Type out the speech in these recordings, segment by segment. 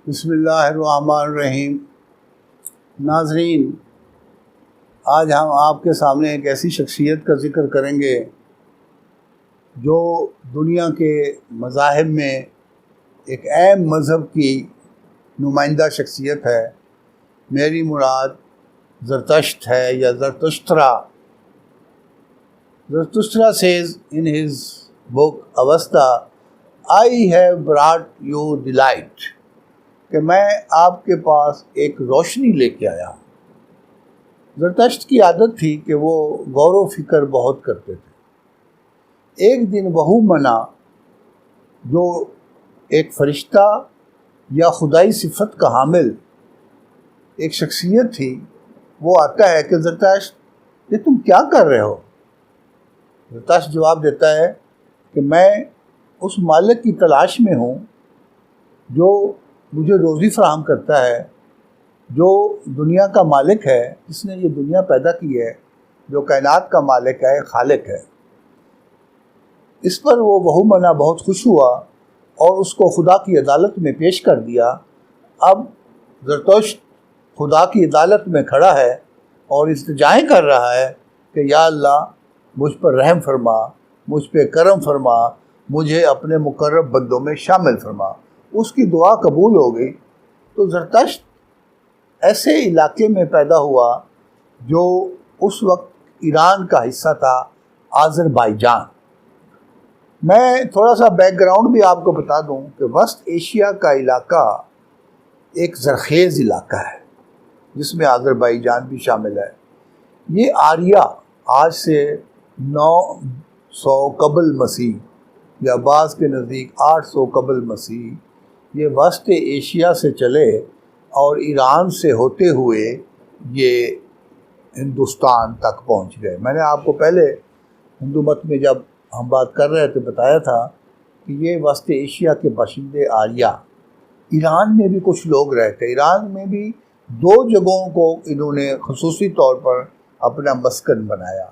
بسم اللہ الرحمن الرحیم۔ ناظرین، آج ہم آپ کے سامنے ایک ایسی شخصیت کا ذکر کریں گے جو دنیا کے مذاہب میں ایک اہم مذہب کی نمائندہ شخصیت ہے۔ میری مراد زرتشت ہے یا زرتشترا۔ زرتشترا says in his book Avesta, I have brought you the light، کہ میں آپ کے پاس ایک روشنی لے کے آیا ہوں۔ زرتشت کی عادت تھی کہ وہ غور و فکر بہت کرتے تھے۔ ایک دن بہومنا، جو ایک فرشتہ یا خدائی صفت کا حامل ایک شخصیت تھی، وہ آتا ہے کہ زرتشت یہ تم کیا کر رہے ہو؟ زرتشت جواب دیتا ہے کہ میں اس مالک کی تلاش میں ہوں جو مجھے روزی فراہم کرتا ہے، جو دنیا کا مالک ہے، جس نے یہ دنیا پیدا کی ہے، جو کائنات کا مالک ہے، خالق ہے۔ اس پر وہ بہومنا بہت خوش ہوا اور اس کو خدا کی عدالت میں پیش کر دیا۔ اب زرتشت خدا کی عدالت میں کھڑا ہے اور التجائیں کر رہا ہے کہ یا اللہ، مجھ پر رحم فرما، مجھ پہ کرم فرما، مجھے اپنے مقرب بندوں میں شامل فرما۔ اس کی دعا قبول ہو گئی۔ تو زرتشت ایسے علاقے میں پیدا ہوا جو اس وقت ایران کا حصہ تھا، آذربائیجان۔ میں تھوڑا سا بیک گراؤنڈ بھی آپ کو بتا دوں کہ وسط ایشیا کا علاقہ ایک زرخیز علاقہ ہے جس میں آذربائیجان بھی شامل ہے۔ یہ آریہ آج سے 900 قبل مسیح یا بعض کے نزدیک 800 قبل مسیح یہ وسط ایشیا سے چلے اور ایران سے ہوتے ہوئے یہ ہندوستان تک پہنچ گئے۔ میں نے آپ کو پہلے ہندو مت میں جب ہم بات کر رہے تھے بتایا تھا کہ یہ وسط ایشیا کے باشندے آریہ، ایران میں بھی کچھ لوگ رہتے۔ ایران میں بھی 2 جگہوں کو انہوں نے خصوصی طور پر اپنا مسکن بنایا۔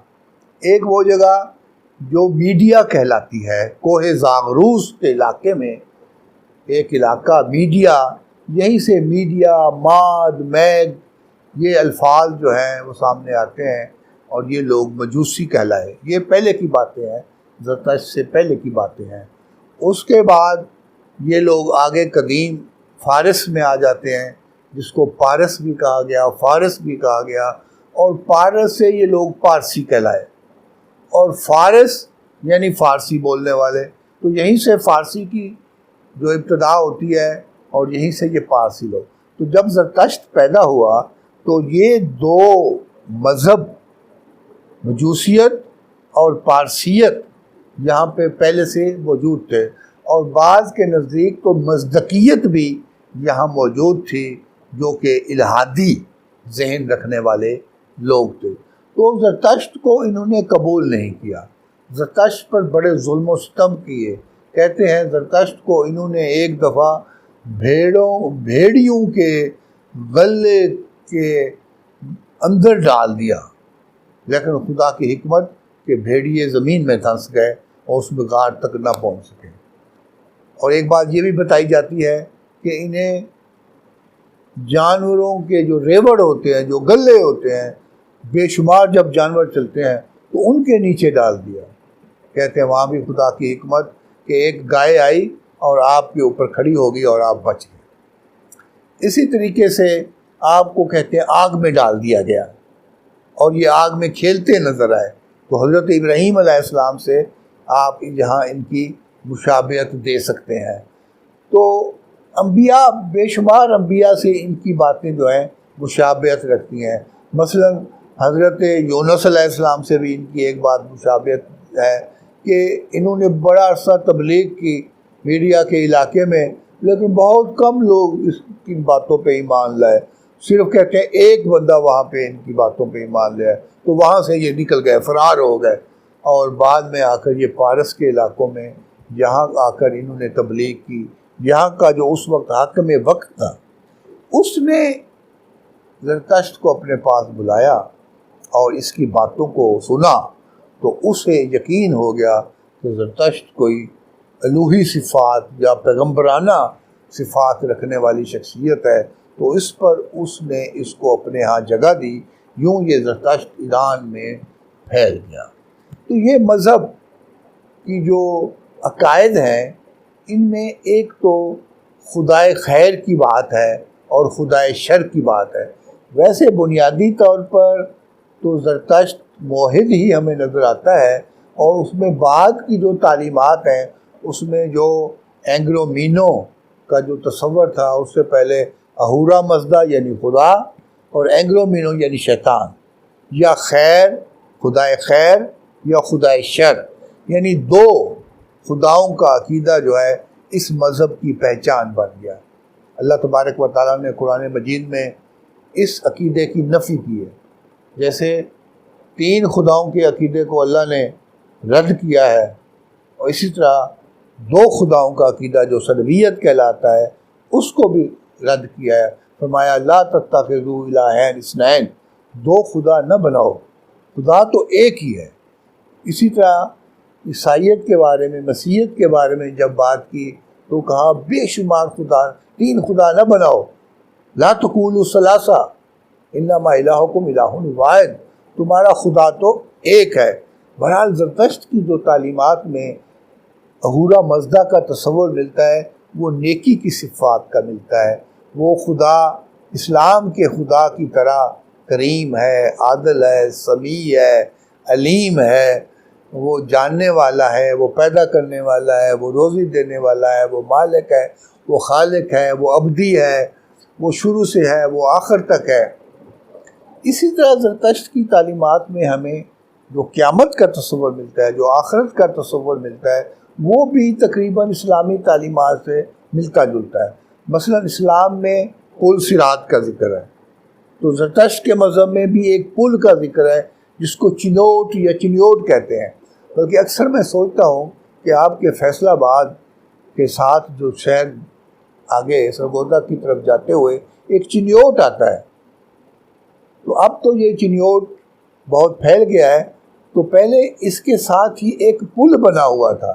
ایک وہ جگہ جو میڈیا کہلاتی ہے، کوہ زاغروس کے علاقے میں ایک علاقہ میڈیا، یہیں سے میڈیا، ماد، میگ، یہ الفاظ جو ہیں وہ سامنے آتے ہیں اور یہ لوگ مجوسی کہلائے۔ یہ پہلے کی باتیں ہیں، زرتشت سے پہلے کی باتیں ہیں۔ اس کے بعد یہ لوگ آگے قدیم فارس میں آ جاتے ہیں، جس کو پارس بھی کہا گیا، فارس بھی کہا گیا، اور پارس سے یہ لوگ پارسی کہلائے۔ اور فارس یعنی فارسی بولنے والے، تو یہیں سے فارسی کی جو ابتدا ہوتی ہے اور یہیں سے یہ پارسی لوگ۔ تو جب زرتشت پیدا ہوا تو یہ 2 مذہب، مجوسیت اور پارسیت، یہاں پہ پہلے سے موجود تھے، اور بعض کے نزدیک تو مزدقیت بھی یہاں موجود تھی، جو کہ الہادی ذہن رکھنے والے لوگ تھے۔ تو زرتشت کو انہوں نے قبول نہیں کیا، زرتشت پر بڑے ظلم و ستم کیے۔ کہتے ہیں زرتشت کو انہوں نے ایک دفعہ بھیڑیوں کے غلے کے اندر ڈال دیا، لیکن خدا کی حکمت کہ بھیڑیے زمین میں دھنس گئے اور اس میں غار تک نہ پہنچ سکے۔ اور ایک بات یہ بھی بتائی جاتی ہے کہ انہیں جانوروں کے جو ریوڑ ہوتے ہیں، جو گلے ہوتے ہیں، بے شمار جب جانور چلتے ہیں تو ان کے نیچے ڈال دیا۔ کہتے ہیں وہاں بھی خدا کی حکمت کہ ایک گائے آئی اور آپ کے اوپر کھڑی ہوگی اور آپ بچ گئے۔ اسی طریقے سے آپ کو کہتے ہیں آگ میں ڈال دیا گیا اور یہ آگ میں کھیلتے نظر آئے۔ تو حضرت ابراہیم علیہ السلام سے آپ یہاں ان کی مشابہت دے سکتے ہیں۔ تو انبیاء، بے شمار انبیاء سے ان کی باتیں جو ہیں مشابہت رکھتی ہیں۔ مثلا حضرت یونس علیہ السلام سے بھی ان کی ایک بات مشابہت ہے کہ انہوں نے بڑا عرصہ تبلیغ کی میڈیا کے علاقے میں، لیکن بہت کم لوگ اس کی باتوں پہ ایمان لائے۔ صرف کہتے ہیں ایک بندہ وہاں پہ ان کی باتوں پہ ایمان لائے، تو وہاں سے یہ نکل گئے، فرار ہو گئے، اور بعد میں آ کر یہ پارس کے علاقوں میں یہاں آ کر انہوں نے تبلیغ کی۔ یہاں کا جو اس وقت حاکم وقت تھا، اس نے زرتشت کو اپنے پاس بلایا اور اس کی باتوں کو سنا، تو اسے یقین ہو گیا کہ زرتشت کوئی الوہی صفات یا پیغمبرانہ صفات رکھنے والی شخصیت ہے، تو اس پر اس نے اس کو اپنے ہاں جگہ دی، یوں یہ زرتشت ایران میں پھیل گیا۔ تو یہ مذہب کی جو عقائد ہیں، ان میں ایک تو خدائے خیر کی بات ہے اور خدائے شر کی بات ہے۔ ویسے بنیادی طور پر تو زرتشت موحد ہی ہمیں نظر آتا ہے، اور اس میں بعد کی جو تعلیمات ہیں اس میں جو اینگلو مینو کا جو تصور تھا، اس سے پہلے اہورا مزدا یعنی خدا، اور اینگلو مینو یعنی شیطان، یا خیر خدائے خیر یا خدائے شر، یعنی دو خداؤں کا عقیدہ جو ہے اس مذہب کی پہچان بن گیا۔ اللہ تبارک و تعالیٰ نے قرآن مجید میں اس عقیدے کی نفی کی ہے، جیسے تین خداؤں کے عقیدے کو اللہ نے رد کیا ہے، اور اسی طرح دو خداؤں کا عقیدہ جو صلبیت کہلاتا ہے اس کو بھی رد کیا ہے۔ فرمایا لا تتخذوا الہین اثنین، دو خدا نہ بناؤ، خدا تو ایک ہی ہے۔ اسی طرح عیسائیت کے بارے میں، مسیحیت کے بارے میں جب بات کی تو کہا بے شمار خدا، تین خدا نہ بناؤ، لا تقولوا ثلاثہ انما الہکم الہ واحد، تمہارا خدا تو ایک ہے۔ بہرحال زرتشت کی جو تعلیمات میں اہورا مزدا کا تصور ملتا ہے وہ نیکی کی صفات کا ملتا ہے۔ وہ خدا اسلام کے خدا کی طرح کریم ہے، عادل ہے، سمیع ہے، علیم ہے، وہ جاننے والا ہے، وہ پیدا کرنے والا ہے، وہ روزی دینے والا ہے، وہ مالک ہے، وہ خالق ہے، وہ ابدی ہے، وہ شروع سے ہے، وہ آخر تک ہے۔ اسی طرح زرتشت کی تعلیمات میں ہمیں جو قیامت کا تصور ملتا ہے، جو آخرت کا تصور ملتا ہے، وہ بھی تقریباً اسلامی تعلیمات سے ملتا جلتا ہے۔ مثلا اسلام میں پل صراط کا ذکر ہے، تو زرتشت کے مذہب میں بھی ایک پل کا ذکر ہے جس کو چنوٹ یا چنیوٹ کہتے ہیں۔ بلکہ اکثر میں سوچتا ہوں کہ آپ کے فیصل آباد کے ساتھ جو شہر آگے سرگودا کی طرف جاتے ہوئے ایک چنیوٹ آتا ہے، تو اب تو یہ چنیوٹ بہت پھیل گیا ہے، تو پہلے اس کے ساتھ ہی ایک پل بنا ہوا تھا،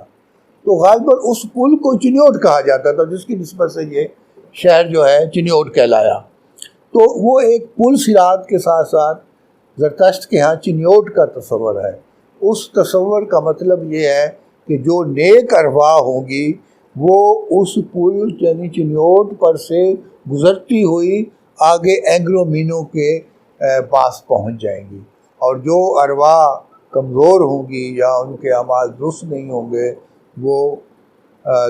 تو غالباً اس پل کو چنیوٹ کہا جاتا تھا، جس کی نسبت سے یہ شہر جو ہے چنیوٹ کہلایا۔ تو وہ ایک پل صراط کے ساتھ ساتھ زرتشت کے ہاں چنیوٹ کا تصور ہے۔ اس تصور کا مطلب یہ ہے کہ جو نیک ارواح ہوں گی وہ اس پل یعنی چنیوٹ پر سے گزرتی ہوئی آگے اینگلو مینو کے پاس پہنچ جائیں گی، اور جو ارواح کمزور ہوں گی یا ان کے اعمال درست نہیں ہوں گے وہ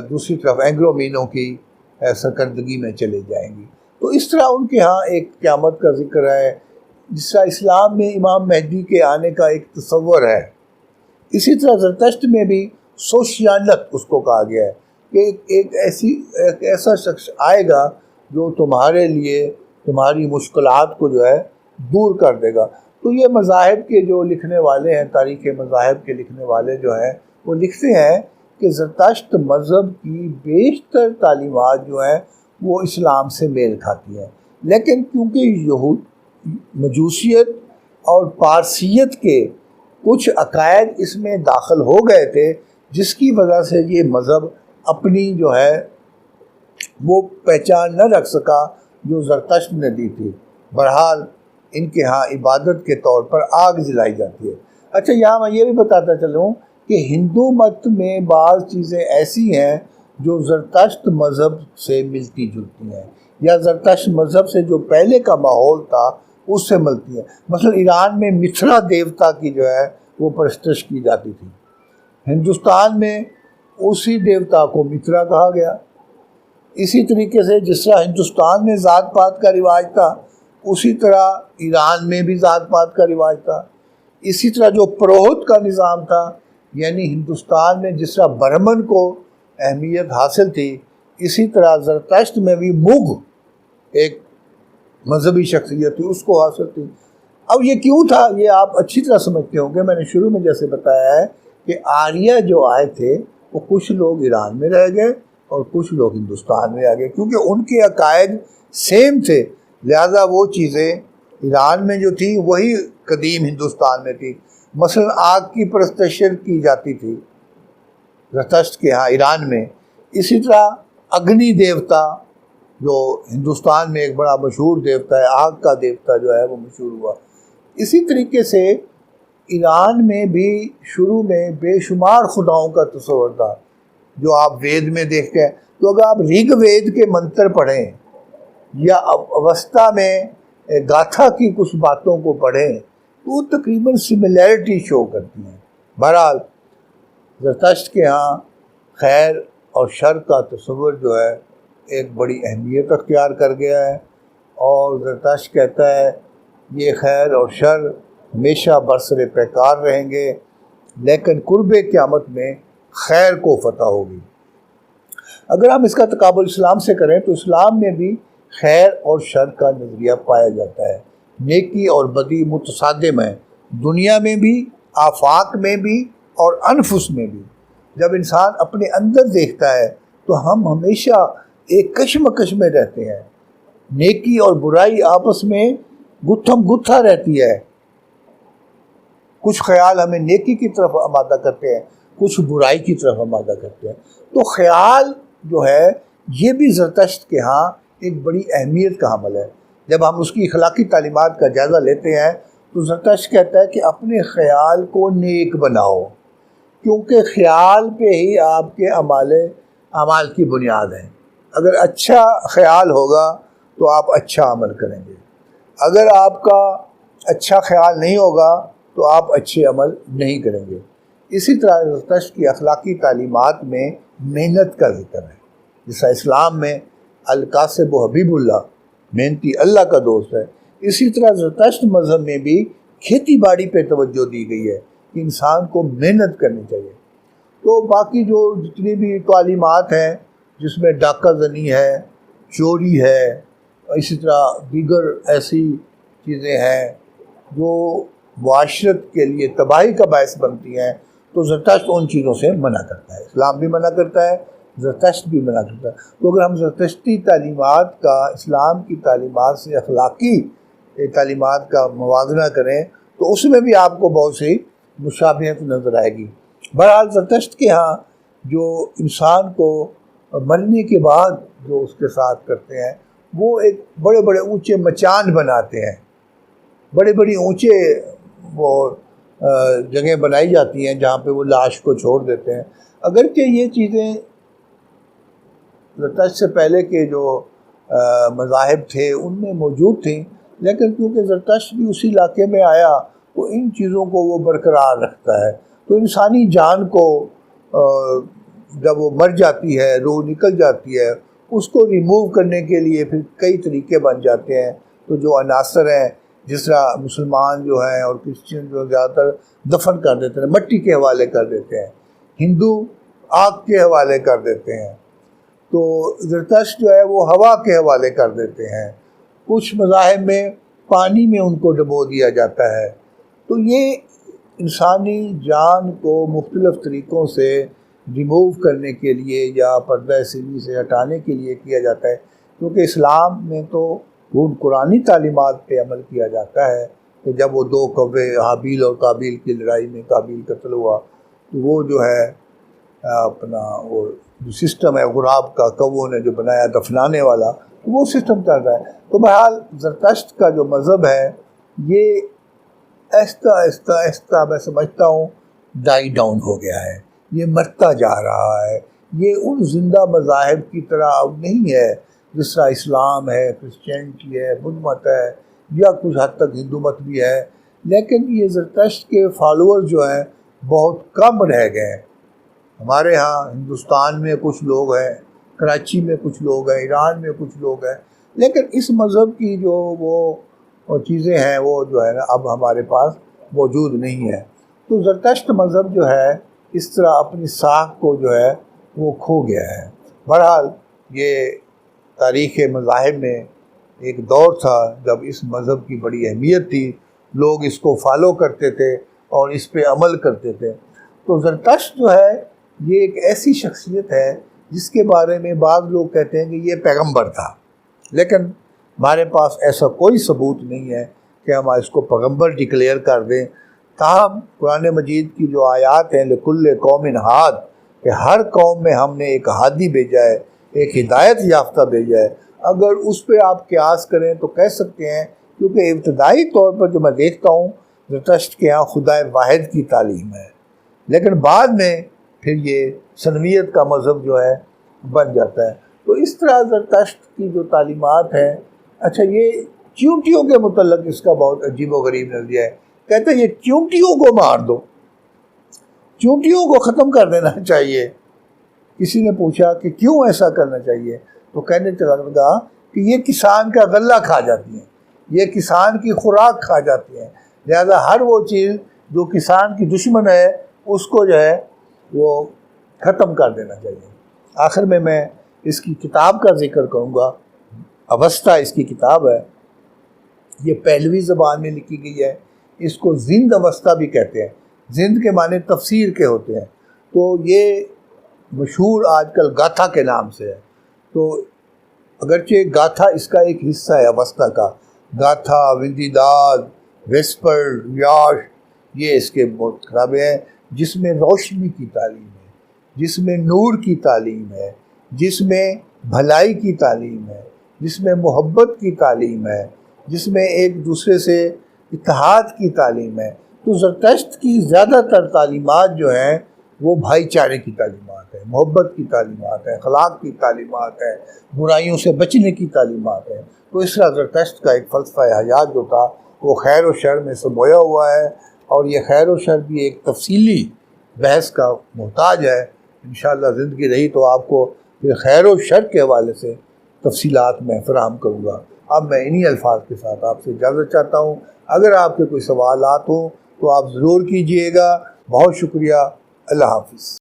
دوسری طرف اینگلو مینو کی سرکردگی میں چلے جائیں گی۔ تو اس طرح ان کے ہاں ایک قیامت کا ذکر ہے، جس طرح اسلام میں امام مہدی کے آنے کا ایک تصور ہے، اسی طرح زرتشت میں بھی سوشیانت اس کو کہا گیا ہے کہ ایک ایسا شخص آئے گا جو تمہارے لیے تمہاری مشکلات کو جو ہے دور کر دے گا۔ تو یہ مذاہب کے جو لکھنے والے ہیں، تاریخ مذاہب کے لکھنے والے جو ہیں، وہ لکھتے ہیں کہ زرتشت مذہب کی بیشتر تعلیمات جو ہیں وہ اسلام سے میل کھاتی ہیں، لیکن کیونکہ مجوسیت اور پارسیت کے کچھ عقائد اس میں داخل ہو گئے تھے، جس کی وجہ سے یہ مذہب اپنی جو ہے وہ پہچان نہ رکھ سکا جو زرتشت نے دی تھی۔ بہرحال ان کے ہاں عبادت کے طور پر آگ جلائی جاتی ہے۔ اچھا، یہاں میں یہ بھی بتاتا چلوں کہ ہندو مت میں بعض چیزیں ایسی ہیں جو زرتشت مذہب سے ملتی جلتی ہیں، یا زرتشت مذہب سے جو پہلے کا ماحول تھا اس سے ملتی ہیں۔ مثلا ایران میں متھرا دیوتا کی جو ہے وہ پرستش کی جاتی تھی، ہندوستان میں اسی دیوتا کو متھرا کہا گیا۔ اسی طریقے سے جس طرح ہندوستان میں ذات پات کا رواج تھا، اسی طرح ایران میں بھی ذات پات کا رواج تھا۔ اسی طرح جو پروہت کا نظام تھا، یعنی ہندوستان میں جس طرح برہمن کو اہمیت حاصل تھی، اسی طرح زرتشت میں بھی مغ ایک مذہبی شخصیت تھی، اس کو حاصل تھی۔ اب یہ کیوں تھا یہ آپ اچھی طرح سمجھتے ہوں گے، میں نے شروع میں جیسے بتایا ہے کہ آریہ جو آئے تھے وہ کچھ لوگ ایران میں رہ گئے اور کچھ لوگ ہندوستان میں آ گئے، کیونکہ ان کے عقائد سیم تھے، لہذا وہ چیزیں ایران میں جو تھی وہی قدیم ہندوستان میں تھی۔ مثلا آگ کی پرستش کی جاتی تھی زرتشت کے ہاں ایران میں، اسی طرح اگنی دیوتا جو ہندوستان میں ایک بڑا مشہور دیوتا ہے، آگ کا دیوتا جو ہے وہ مشہور ہوا۔ اسی طریقے سے ایران میں بھی شروع میں بے شمار خداؤں کا تصور تھا، جو آپ وید میں دیکھتے ہیں۔ تو اگر آپ ریگ وید کے منتر پڑھیں یا اوستا میں گاتھا کی کچھ باتوں کو پڑھیں تو وہ تقریباً سملیرٹی شو کرتی ہیں۔ بہرحال زرتشت کے ہاں خیر اور شر کا تصور جو ہے ایک بڑی اہمیت اختیار کر گیا ہے، اور زرتشت کہتا ہے یہ خیر اور شر ہمیشہ برسر پیکار رہیں گے، لیکن قرب قیامت میں خیر کو فتح ہوگی۔ اگر ہم اس کا تقابل اسلام سے کریں تو اسلام میں بھی خیر اور شر کا نظریہ پایا جاتا ہے۔ نیکی اور بدی متصادم ہیں، دنیا میں بھی، آفاق میں بھی اور انفس میں بھی۔ جب انسان اپنے اندر دیکھتا ہے تو ہم ہمیشہ ایک کشمکش میں رہتے ہیں۔ نیکی اور برائی آپس میں گتھم گتھا رہتی ہے۔ کچھ خیال ہمیں نیکی کی طرف آمادہ کرتے ہیں، کچھ برائی کی طرف آمادہ کرتے ہیں۔ تو خیال جو ہے یہ بھی زرتشت کے ہاں ایک بڑی اہمیت کا حامل ہے۔ جب ہم اس کی اخلاقی تعلیمات کا جائزہ لیتے ہیں تو زرتشت کہتا ہے کہ اپنے خیال کو نیک بناؤ، کیونکہ خیال پہ ہی آپ کے اعمال کی بنیاد ہے۔ اگر اچھا خیال ہوگا تو آپ اچھا عمل کریں گے، اگر آپ کا اچھا خیال نہیں ہوگا تو آپ اچھے عمل نہیں کریں گے۔ اسی طرح زرتشت کی اخلاقی تعلیمات میں محنت کا ذکر ہے، جیسا اسلام میں القاسب و حبیب اللہ محنتی اللہ کا دوست ہے، اسی طرح زرتشت مذہب میں بھی کھیتی باڑی پہ توجہ دی گئی ہے کہ انسان کو محنت کرنی چاہیے۔ تو باقی جو جتنی بھی تعلیمات ہیں جس میں ڈاکہ زنی ہے، چوری ہے، اسی طرح دیگر ایسی چیزیں ہیں جو معاشرت کے لیے تباہی کا باعث بنتی ہیں، تو زرتشت ان چیزوں سے منع کرتا ہے۔ اسلام بھی منع کرتا ہے، زرتشت بھی منع کرتا ہے۔ تو اگر ہم زرتشتی تعلیمات کا اسلام کی تعلیمات سے اخلاقی تعلیمات کا موازنہ کریں تو اس میں بھی آپ کو بہت سی مشابہت نظر آئے گی۔ بہرحال زرتشت کے ہاں جو انسان کو مرنے کے بعد جو اس کے ساتھ کرتے ہیں وہ ایک بڑے بڑے اونچے مچان بناتے ہیں، بڑے بڑی اونچے وہ جگہیں بنائی جاتی ہیں جہاں پہ وہ لاش کو چھوڑ دیتے ہیں۔ اگرچہ یہ چیزیں زرتشت سے پہلے کے جو مذاہب تھے ان میں موجود تھیں، لیکن کیونکہ زرتشت بھی اسی علاقے میں آیا تو ان چیزوں کو وہ برقرار رکھتا ہے۔ تو انسانی جان کو جب وہ مر جاتی ہے، روح نکل جاتی ہے، اس کو ریموو کرنے کے لیے پھر کئی طریقے بن جاتے ہیں۔ تو جو عناصر ہیں، جس طرح مسلمان جو ہیں اور کرسچن جو زیادہ تر دفن کر دیتے ہیں، مٹی کے حوالے کر دیتے ہیں، ہندو آگ کے حوالے کر دیتے ہیں، تو زرتشت جو ہے وہ ہوا کے حوالے کر دیتے ہیں۔ کچھ مذاہب میں پانی میں ان کو ڈبو دیا جاتا ہے۔ تو یہ انسانی جان کو مختلف طریقوں سے ریموو کرنے کے لیے یا پردہ سیری سے ہٹانے کے لیے کیا جاتا ہے، کیونکہ اسلام میں تو قرآنی تعلیمات پہ عمل کیا جاتا ہے کہ جب وہ دو کوے حابیل اور قابیل کی لڑائی میں قابیل قتل ہوا تو وہ جو ہے اپنا وہ جو سسٹم ہے غراب کا کووں نے جو بنایا دفنانے والا، وہ سسٹم چل رہا ہے۔ تو بہرحال زرتشت کا جو مذہب ہے یہ آہستہ آہستہ آہستہ میں سمجھتا ہوں ڈائی ڈاؤن ہو گیا ہے، یہ مرتا جا رہا ہے۔ یہ ان زندہ مذاہب کی طرح اب نہیں ہے جس طرح اسلام ہے، کرسچینٹی ہے، بدھ مت ہے، یا کچھ حد تک ہندو مت بھی ہے، لیکن یہ زرتشت کے فالوور جو ہیں بہت کم رہ گئے ہیں۔ ہمارے ہاں ہندوستان میں کچھ لوگ ہیں، کراچی میں کچھ لوگ ہیں، ایران میں کچھ لوگ ہیں، لیکن اس مذہب کی جو وہ چیزیں ہیں وہ جو ہے نا اب ہمارے پاس موجود نہیں ہے۔ تو زرتشت مذہب جو ہے اس طرح اپنی ساکھ کو جو ہے وہ کھو گیا ہے۔ بہرحال یہ تاریخ مذاہب میں ایک دور تھا جب اس مذہب کی بڑی اہمیت تھی، لوگ اس کو فالو کرتے تھے اور اس پہ عمل کرتے تھے۔ تو زرتشت جو ہے یہ ایک ایسی شخصیت ہے جس کے بارے میں بعض لوگ کہتے ہیں کہ یہ پیغمبر تھا، لیکن ہمارے پاس ایسا کوئی ثبوت نہیں ہے کہ ہم اس کو پیغمبر ڈکلیئر کر دیں۔ تاہم قرآن مجید کی جو آیات ہیں لکل قوم ہاد، کہ ہر قوم میں ہم نے ایک ہادی بھیجا ہے، ایک ہدایت یافتہ بھیجا ہے، اگر اس پہ آپ قیاس کریں تو کہہ سکتے ہیں، کیونکہ ابتدائی طور پر جو میں دیکھتا ہوں زرتشت کے یہاں خدائے واحد کی تعلیم ہے، لیکن بعد میں پھر یہ سنویت کا مذہب جو ہے بن جاتا ہے۔ تو اس طرح زرتشت کی جو تعلیمات ہیں، اچھا یہ چیونٹیوں کے متعلق اس کا بہت عجیب و غریب نظریہ ہے، کہتے ہیں یہ چیونٹیوں کو مار دو، چیونٹیوں کو ختم کر دینا چاہیے۔ کسی نے پوچھا کہ کیوں ایسا کرنا چاہیے، تو کہنے لگا کہ یہ کسان کا غلہ کھا جاتی ہیں، یہ کسان کی خوراک کھا جاتی ہیں، لہذا ہر وہ چیز جو کسان کی دشمن ہے اس کو جو ہے وہ ختم کر دینا چاہیے۔ آخر میں اس کی کتاب کا ذکر کروں گا، اوستھا اس کی کتاب ہے، یہ پہلوی زبان میں لکھی گئی ہے، اس کو زند اوستھا بھی کہتے ہیں، زند کے معنی تفسیر کے ہوتے ہیں، تو یہ مشہور آج کل گاتھا کے نام سے ہے۔ تو اگرچہ گاتھا اس کا ایک حصہ ہے اوستھا کا، گاتھا، وندیداد، ویسپر، ویاش، یہ اس کے بہت کتابیں ہیں جس میں روشنی کی تعلیم ہے، جس میں نور کی تعلیم ہے، جس میں بھلائی کی تعلیم ہے، جس میں محبت کی تعلیم ہے، جس میں ایک دوسرے سے اتحاد کی تعلیم ہے۔ تو زرتشت کی زیادہ تر تعلیمات جو ہیں وہ بھائی چارے کی تعلیمات ہیں، محبت کی تعلیمات ہیں، اخلاق کی تعلیمات ہیں، برائیوں سے بچنے کی تعلیمات ہیں۔ تو اس طرح زرتشت کا ایک فلسفہ حیات جو تھا وہ خیر و شر میں سمویا ہوا ہے، اور یہ خیر و شر بھی ایک تفصیلی بحث کا محتاج ہے۔ انشاءاللہ زندگی رہی تو آپ کو پھر خیر و شر کے حوالے سے تفصیلات میں فراہم کروں گا۔ اب میں انہی الفاظ کے ساتھ آپ سے اجازت چاہتا ہوں، اگر آپ کے کوئی سوالات ہوں تو آپ ضرور کیجئے گا۔ بہت شکریہ، اللہ حافظ۔